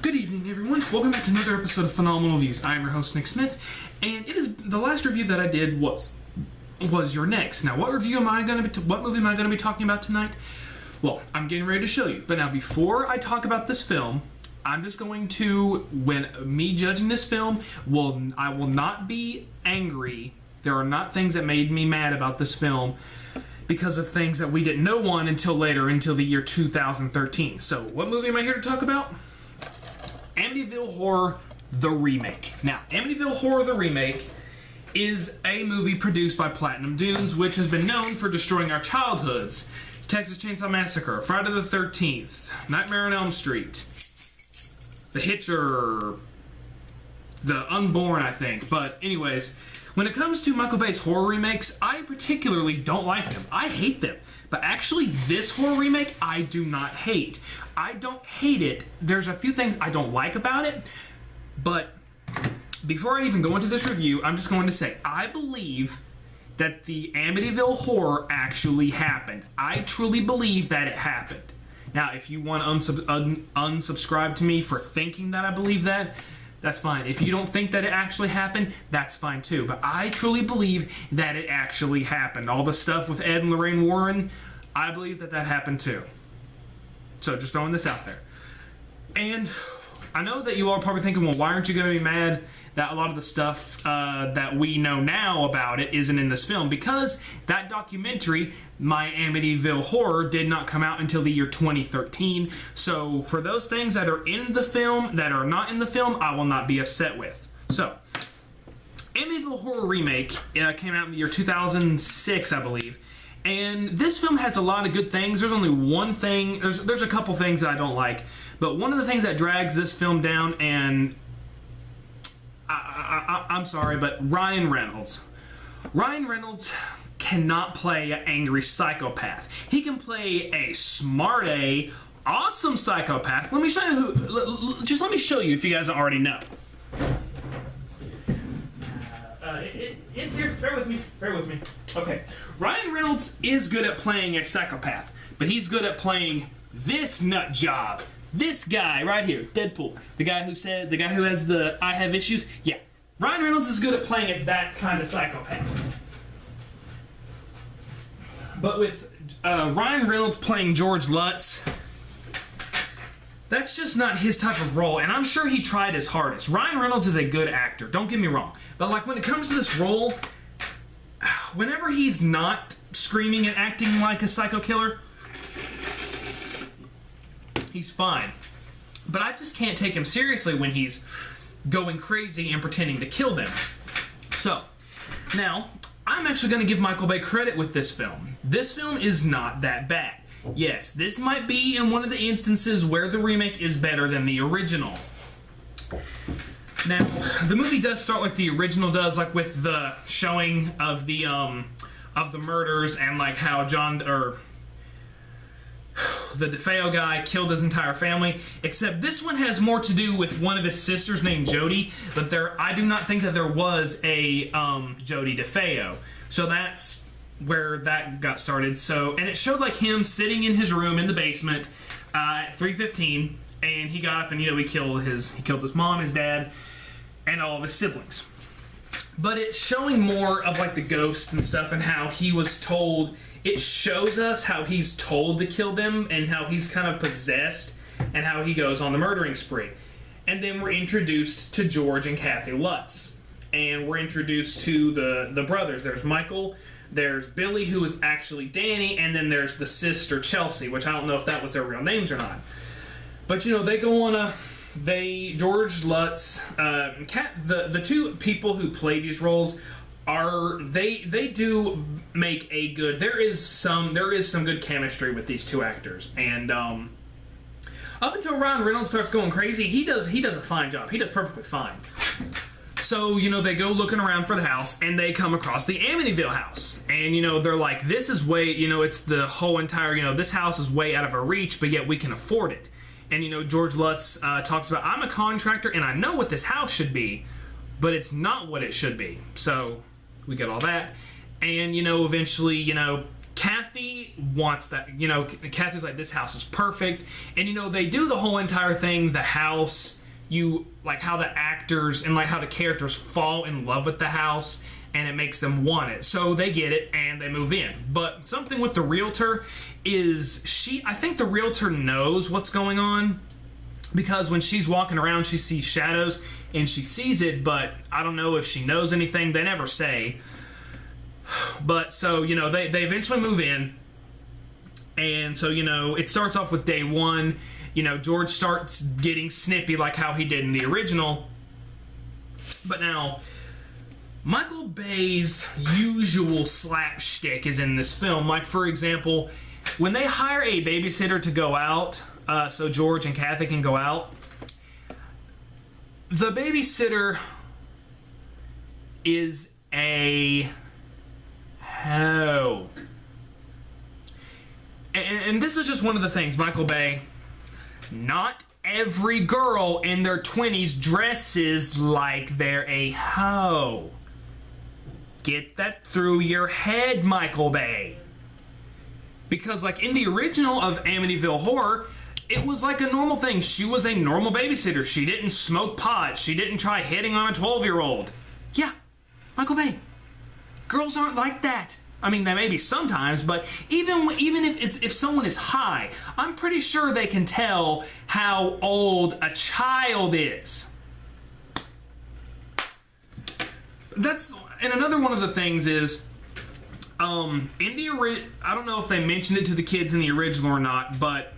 Good evening, everyone. Welcome back to another episode of Phenomenal Views. I am your host, Nick Smith, and it is the last review that I did was your next. Now, what movie am I going to be talking about tonight? Well, I'm getting ready to show you. But now, before I talk about this film, I'm just going to, when me judging this film, I will not be angry. There are not things that made me mad about this film because of things that we didn't know until later, until the year 2013. So, what movie am I here to talk about? Amityville Horror, the remake. Now, Amityville Horror, the remake is a movie produced by Platinum Dunes, which has been known for destroying our childhoods. Texas Chainsaw Massacre, Friday the 13th, Nightmare on Elm Street, The Hitcher, The Unborn, I think. But anyways, when it comes to Michael Bay's horror remakes, I particularly don't like them. I hate them. But actually, this horror remake, I do not hate. I don't hate it. There's a few things I don't like about it. But before I even go into this review, I'm just going to say, I believe that the Amityville Horror actually happened. I truly believe that it happened. Now, if you want to unsubscribe to me for thinking that I believe that, that's fine. If you don't think that it actually happened, that's fine too. But I truly believe that it actually happened. All the stuff with Ed and Lorraine Warren, I believe that happened too. So just throwing this out there. And I know that you all are probably thinking, well, why aren't you going to be mad that a lot of the stuff that we know now about it isn't in this film? Because that documentary, My Amityville Horror, did not come out until the year 2013. So for those things that are in the film that are not in the film, I will not be upset with. So, Amityville Horror Remake came out in the year 2006, I believe. And this film has a lot of good things. There's only one thing, there's a couple things that I don't like. But one of the things that drags this film down, and I'm sorry, but Ryan Reynolds. Ryan Reynolds cannot play an angry psychopath. He can play a smart, awesome psychopath. Let me show you let me show you if you guys don't already know. It's here. Bear with me. Bear with me. Okay. Ryan Reynolds is good at playing a psychopath, but he's good at playing this nut job. This guy right here, Deadpool. The guy who has the I have issues. Yeah. Ryan Reynolds is good at playing that kind of psychopath. But with Ryan Reynolds playing George Lutz, that's just not his type of role, and I'm sure he tried his hardest. Ryan Reynolds is a good actor, don't get me wrong. But like when it comes to this role, whenever he's not screaming and acting like a psycho killer, he's fine. But I just can't take him seriously when he's going crazy and pretending to kill them. So, now, I'm actually going to give Michael Bay credit with this film. This film is not that bad. Yes, this might be in one of the instances where the remake is better than the original. Now, the movie does start like the original does, like with the showing of the murders and like how the DeFeo guy killed his entire family, except this one has more to do with one of his sisters named Jody, but I do not think that there was a Jody DeFeo. So that's where that got started. So, and it showed like him sitting in his room in the basement at 3:15, and he got up and he killed his mom, his dad, and all of his siblings. But it's showing more of like the ghosts and stuff and how he was told. It shows us how he's told to kill them and how he's kind of possessed and how he goes on the murdering spree. And then we're introduced to George and Kathy Lutz. And we're introduced to the brothers. There's Michael, there's Billy, who is actually Danny, and then there's the sister Chelsea, which I don't know if that was their real names or not. But they go on George Lutz, the two people who play these roles they do make a good. There is some good chemistry with these two actors, and up until Ryan Reynolds starts going crazy, he does a fine job. He does perfectly fine. So they go looking around for the house, and they come across the Amityville house, and they're like, this is way, it's the whole entire, this house is way out of our reach, but yet we can afford it. And George Lutz talks about, I'm a contractor and I know what this house should be, but it's not what it should be. So we get all that, and eventually Kathy wants that. Kathy's like, this house is perfect, and they do the whole entire thing. The house you like how the actors and like how the characters fall in love with the house, and it makes them want it. So they get it and they move in. But something with the realtor is I think the realtor knows what's going on, because when she's walking around she sees shadows and she sees it, but I don't know if she knows anything. They never say. But so, you know, they eventually move in. And so, you know, it starts off with day one. You know, George starts getting snippy like how he did in the original. But now, Michael Bay's usual slapstick is in this film. Like, for example, when they hire a babysitter to go out, so George and Kathy can go out, the babysitter is a hoe. And this is just one of the things, Michael Bay, not every girl in their 20s dresses like they're a hoe. Get that through your head, Michael Bay. Because like in the original of Amityville Horror, it was like a normal thing. She was a normal babysitter. She didn't smoke pot. She didn't try hitting on a 12-year-old. Yeah, Michael Bay. Girls aren't like that. I mean, they may be sometimes, but even if someone is high, I'm pretty sure they can tell how old a child is. And another one of the things is, I don't know if they mentioned it to the kids in the original or not, but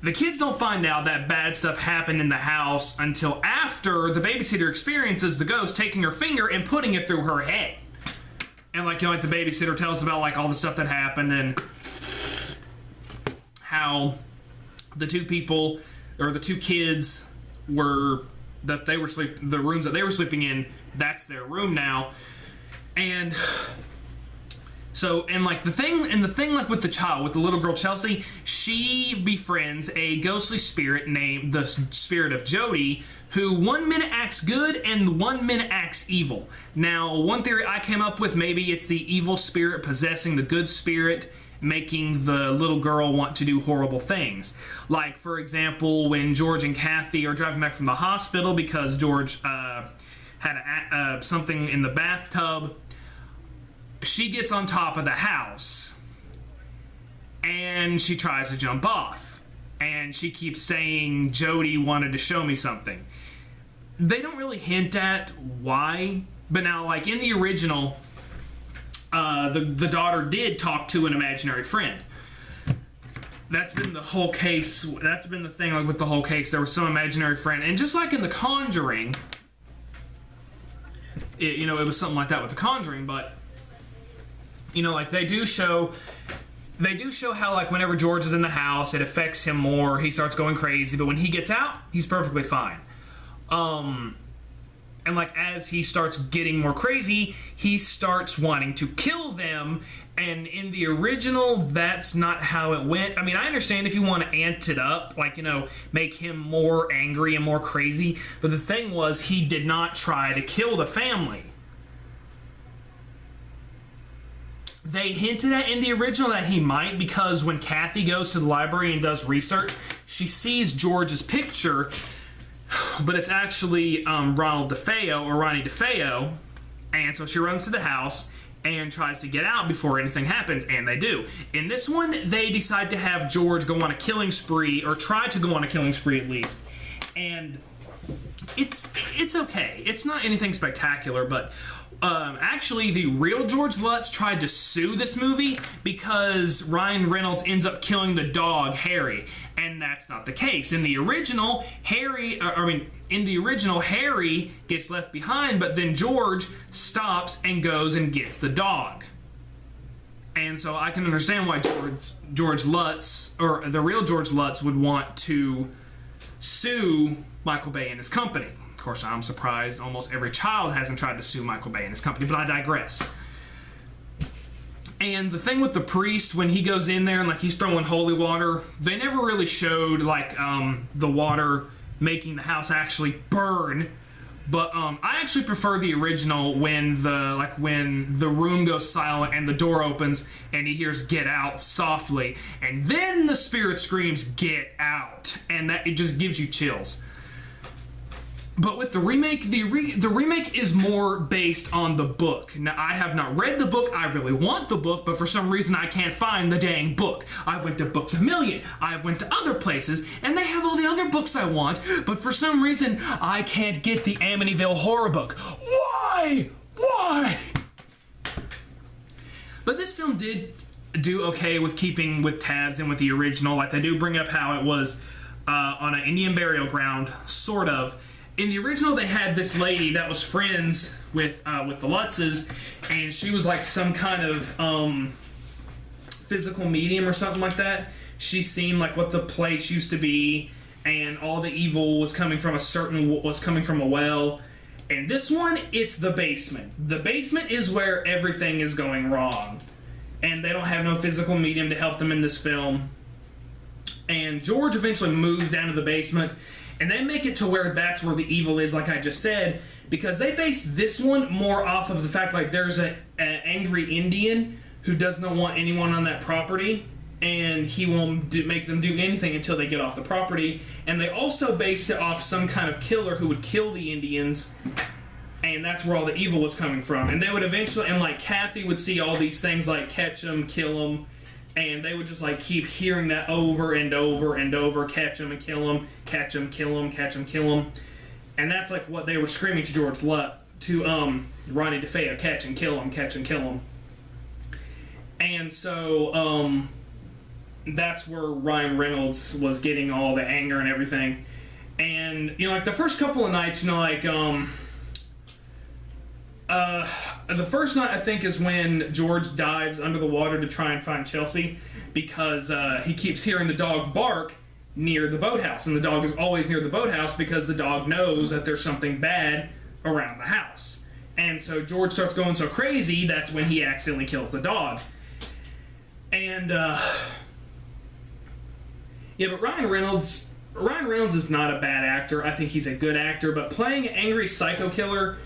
the kids don't find out that bad stuff happened in the house until after the babysitter experiences the ghost taking her finger and putting it through her head. And like, you know, like the babysitter tells about like all the stuff that happened and how the two people or the two kids the rooms that they were sleeping in, that's their room now. And so, and like the thing like with the child, with the little girl Chelsea, she befriends a ghostly spirit named the Spirit of Jody, who 1 minute acts good and 1 minute acts evil. Now, one theory I came up with, maybe it's the evil spirit possessing the good spirit, making the little girl want to do horrible things. Like, for example, when George and Kathy are driving back from the hospital because George had something in the bathtub, she gets on top of the house and she tries to jump off. And she keeps saying, Jody wanted to show me something. They don't really hint at why, but now, like in the original, the daughter did talk to an imaginary friend. That's been the whole case. That's been the thing, like with the whole case. There was some imaginary friend, and just like in The Conjuring, it was something like that with The Conjuring. But you know, like they do show how like whenever George is in the house, it affects him more. He starts going crazy, but when he gets out, he's perfectly fine. And like as he starts getting more crazy, he starts wanting to kill them. And in the original, that's not how it went. I mean, I understand if you want to ant it up, like, you know, make him more angry and more crazy. But the thing was, he did not try to kill the family. They hinted at in the original that he might, because when Kathy goes to the library and does research, she sees George's picture, but it's actually Ronnie DeFeo, and so she runs to the house and tries to get out before anything happens, and they do. In this one, they decide to have George go on a killing spree, or try to go on a killing spree at least, and it's okay. It's not anything spectacular, but actually, the real George Lutz tried to sue this movie because Ryan Reynolds ends up killing the dog, Harry. And that's not the case. In the original, Harry gets left behind, but then George stops and goes and gets the dog. And so I can understand why George Lutz, or the real George Lutz, would want to sue Michael Bay and his company. Of course, I'm surprised almost every child hasn't tried to sue Michael Bay and his company, but I digress. And the thing with the priest, when he goes in there and like he's throwing holy water, they never really showed like the water making the house actually burn. But I actually prefer the original when the room goes silent and the door opens and he hears "Get out" softly, and then the spirit screams "Get out," and it just gives you chills. But with the remake, the remake is more based on the book. Now, I have not read the book. I really want the book, but for some reason I can't find the dang book. I went to Books A Million. I went to other places, and they have all the other books I want, but for some reason I can't get the Amityville horror book. Why? Why? But this film did do okay with keeping with tabs and with the original. Like, they do bring up how it was on an Indian burial ground, sort of. In the original, they had this lady that was friends with the Lutzes, and she was like some kind of physical medium or something like that. She seen like what the place used to be, and all the evil was coming from a well. And this one, it's the basement. The basement is where everything is going wrong, and they don't have no physical medium to help them in this film. And George eventually moves down to the basement. And they make it to where that's where the evil is, like I just said, because they base this one more off of the fact like there's an angry Indian who does not want anyone on that property, and he won't make them do anything until they get off the property. And they also based it off some kind of killer who would kill the Indians, and that's where all the evil was coming from. And they would eventually, and like Kathy would see all these things like catch them, kill them. And they would just like keep hearing that over and over and over, catch him and kill him, catch him, kill him, catch him, kill him. And that's like what they were screaming to Ronnie DeFeo, catch and kill him, catch and kill him. And so that's where Ryan Reynolds was getting all the anger and everything. And you know, like the first couple of nights, you know, like the first night, I think, is when George dives under the water to try and find Chelsea, because he keeps hearing the dog bark near the boathouse, and the dog is always near the boathouse because the dog knows that there's something bad around the house. And so George starts going so crazy, that's when he accidentally kills the dog. And yeah, but Ryan Reynolds is not a bad actor. I think he's a good actor, but playing an angry psycho killer,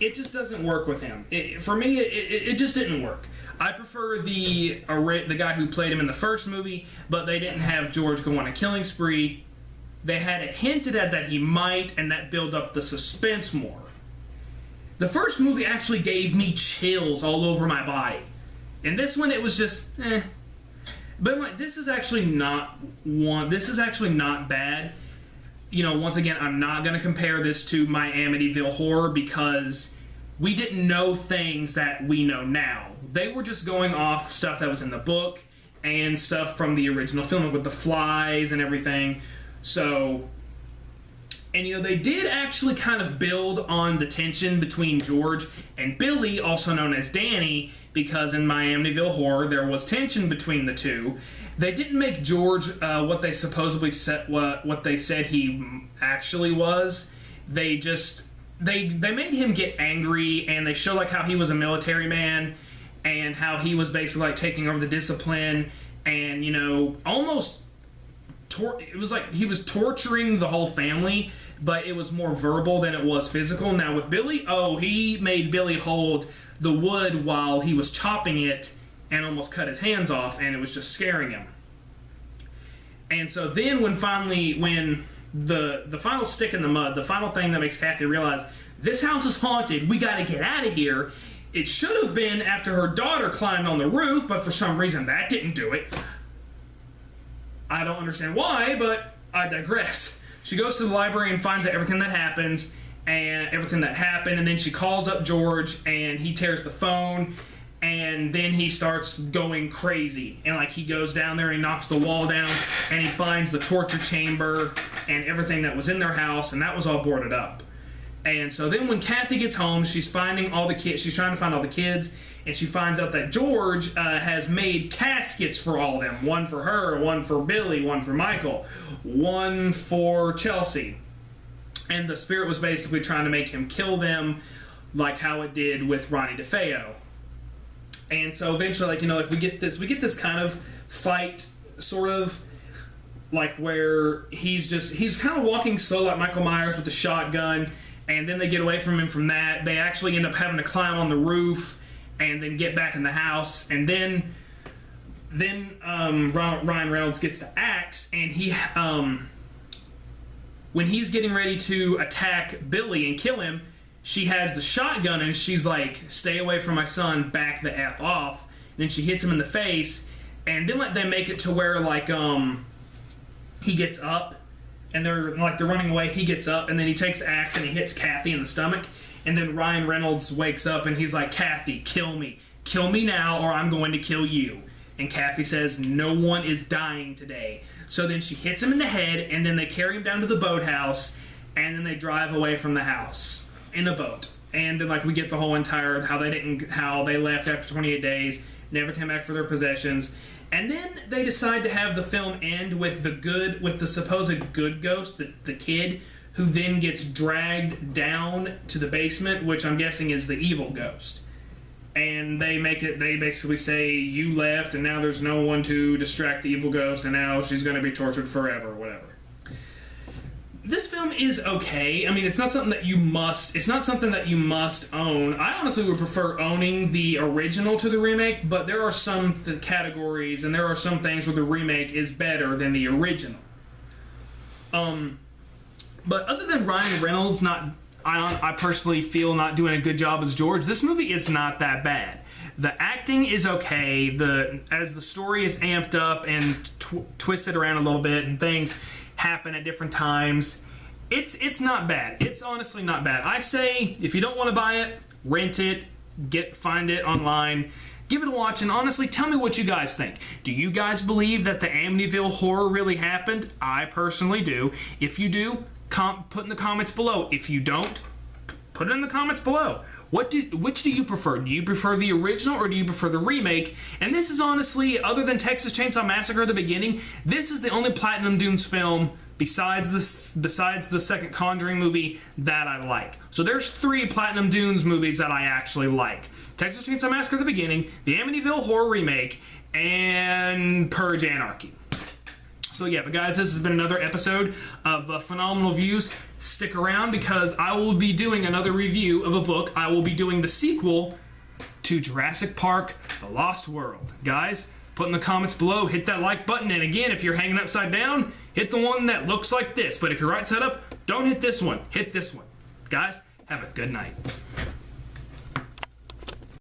it just doesn't work with him. For me, it just didn't work. I prefer the guy who played him in the first movie, but they didn't have George go on a killing spree. They had it hinted at that he might, and that built up the suspense more. The first movie actually gave me chills all over my body. And this one, it was just, eh. But like, this is actually not bad. You know, once again, I'm not going to compare this to my Amityville Horror because we didn't know things that we know now. They were just going off stuff that was in the book and stuff from the original film with the flies and everything. So, and you know, they did actually kind of build on the tension between George and Billy, also known as Danny, because in my Amityville Horror there was tension between the two. They didn't make George what they supposedly said what they said he actually was. They made him get angry, and they show like how he was a military man and how he was basically like taking over the discipline, and you know, almost it was like he was torturing the whole family, but it was more verbal than it was physical. Now with Billy, he made Billy hold the wood while he was chopping it and almost cut his hands off, and it was just scaring him. And so then when the final stick in the mud, the final thing that makes Kathy realize this house is haunted, we gotta get out of here, it should have been after her daughter climbed on the roof, but for some reason that didn't do it. I don't understand why, but I digress. She goes to the library and finds out everything that happened, and then she calls up George, and he tears the phone, and then he starts going crazy, and like he goes down there and he knocks the wall down, and he finds the torture chamber and everything that was in their house, and that was all boarded up. And so then when Kathy gets home, she's finding all the kids. She's trying to find all the kids, and she finds out that George has made caskets for all of them. One for her, one for Billy, one for Michael, one for Chelsea. And the spirit was basically trying to make him kill them, like how it did with Ronnie DeFeo. And so eventually, like, you know, like we get this kind of fight, sort of like where he's kind of walking slow like Michael Myers with the shotgun, and then they get away from him from that. They actually end up having to climb on the roof and then get back in the house, and then Ryan Reynolds gets the axe, and he when he's getting ready to attack Billy and kill him, she has the shotgun, and she's like, "Stay away from my son, back the F off." And then she hits him in the face, and then they make it to where he gets up, and they're running away. He gets up, and then he takes the axe and he hits Kathy in the stomach. And then Ryan Reynolds wakes up and he's like, "Kathy, kill me now, or I'm going to kill you." And Kathy says, "No one is dying today." So then she hits him in the head, and then they carry him down to the boathouse, and then they drive away from the house in a boat. And then we get the whole entire how they left after 28 days, never came back for their possessions. And then they decide to have the film end with the supposed good ghost, the kid, who then gets dragged down to the basement, which I'm guessing is the evil ghost. And they basically say, "You left, and now there's no one to distract the evil ghost, and now she's going to be tortured forever," or whatever. This film is okay. I mean, it's not something that you must own. I honestly would prefer owning the original to the remake, but there are some categories, and there are some things where the remake is better than the original. But other than Ryan Reynolds I personally feel not doing a good job as George, this movie is not that bad. The acting is okay. As the story is amped up and twisted around a little bit, and things happen at different times, it's not bad. It's honestly not bad. I say, if you don't want to buy it, rent it, find it online, give it a watch, and honestly, tell me what you guys think. Do you guys believe that the Amityville horror really happened? I personally do. If you do, put in the comments below. If you don't, put it in the comments below. Which do you prefer? Do you prefer the original, or do you prefer the remake? And this is honestly, other than Texas Chainsaw Massacre at the beginning, this is the only Platinum Dunes film besides the second Conjuring movie that I like. So there's 3 Platinum Dunes movies that I actually like: Texas Chainsaw Massacre at the beginning, the Amityville horror remake, and Purge Anarchy. So yeah, but guys, this has been another episode of Phenomenal Views. Stick around, because I will be doing another review of a book. I will be doing the sequel to Jurassic Park: The Lost World. Guys, put in the comments below, hit that like button, and again, if you're hanging upside down, hit the one that looks like this. But if you're right side up, don't hit this one. Hit this one. Guys, have a good night.